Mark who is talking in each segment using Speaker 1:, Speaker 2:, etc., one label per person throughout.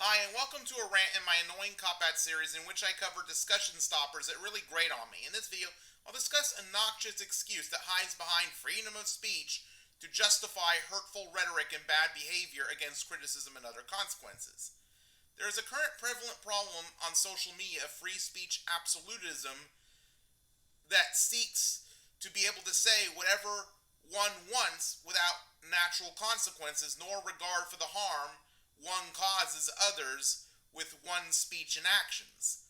Speaker 1: Hi, and welcome to a rant in my annoying cop-out series in which I cover discussion stoppers that really grate on me. In this video, I'll discuss a noxious excuse that hides behind freedom of speech to justify hurtful rhetoric and bad behavior against criticism and other consequences. There is a current prevalent problem on social media of free speech absolutism that seeks to be able to say whatever one wants without natural consequences nor regard for the harm one causes others with one's speech and actions.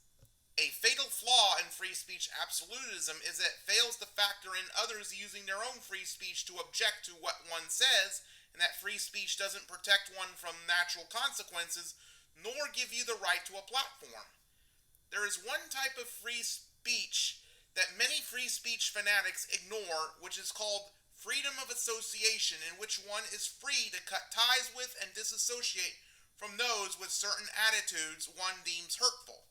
Speaker 1: A fatal flaw in free speech absolutism is that it fails to factor in others using their own free speech to object to what one says, and that free speech doesn't protect one from natural consequences nor give you the right to a platform. There is one type of free speech that many free speech fanatics ignore, which is called freedom of association, in which one is free to cut ties with and disassociate from those with certain attitudes one deems hurtful.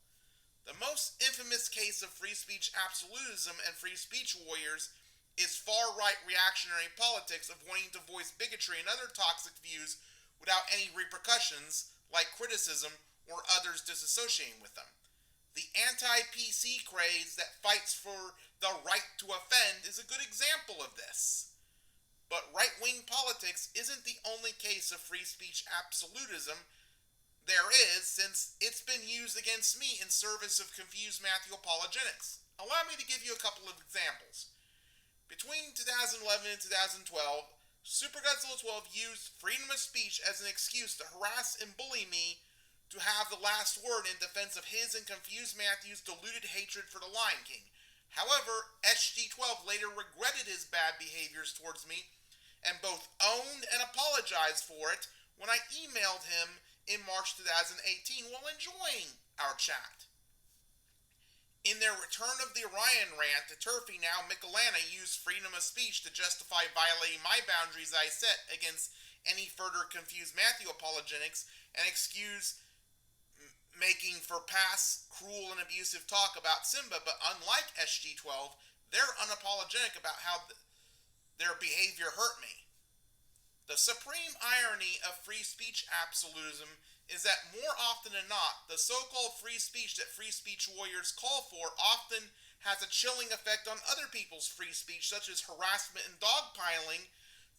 Speaker 1: The most infamous case of free speech absolutism and free speech warriors is far-right reactionary politics of wanting to voice bigotry and other toxic views without any repercussions, like criticism or others disassociating with them. The anti-PC craze that fights for the right to offend is a good example of this. But right-wing politics isn't the only case of free speech absolutism there is, since it's been used against me in service of confused Matthew apologetics. Allow me to give you a couple of examples. Between 2011 and 2012, Supergodzilla 12 used freedom of speech as an excuse to harass and bully me to have the last word in defense of his and confused Matthew's deluded hatred for the Lion King. However, SG-12 later regretted his bad behaviors towards me and both owned and apologized for it when I emailed him in March 2018 while enjoying our chat. In their Return of the Orion rant, the turfy now Michelana used freedom of speech to justify violating my boundaries I set against any further confused Matthew apologetics and excuse making for past cruel and abusive talk about Simba, but unlike SG-12, they're unapologetic about how their behavior hurt me. The supreme irony of free speech absolutism is that more often than not, the so-called free speech that free speech warriors call for often has a chilling effect on other people's free speech, such as harassment and dogpiling,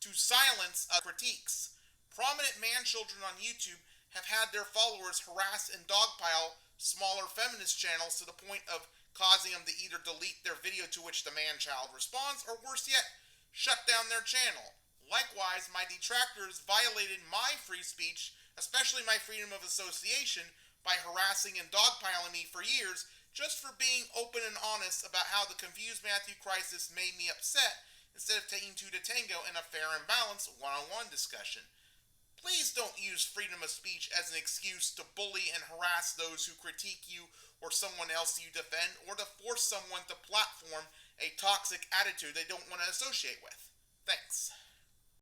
Speaker 1: to silence critiques. Prominent man-children on YouTube have had their followers harass and dogpile smaller feminist channels to the point of causing them to either delete their video to which the man-child responds, or worse yet, shut down their channel. Likewise, my detractors violated my free speech, especially my freedom of association, by harassing and dogpiling me for years just for being open and honest about how the confused Matthew crisis made me upset instead of taking two to tango in a fair and balanced one-on-one discussion. Please don't use freedom of speech as an excuse to bully and harass those who critique you or someone else you defend, or to force someone to platform a toxic attitude they don't want to associate with. Thanks.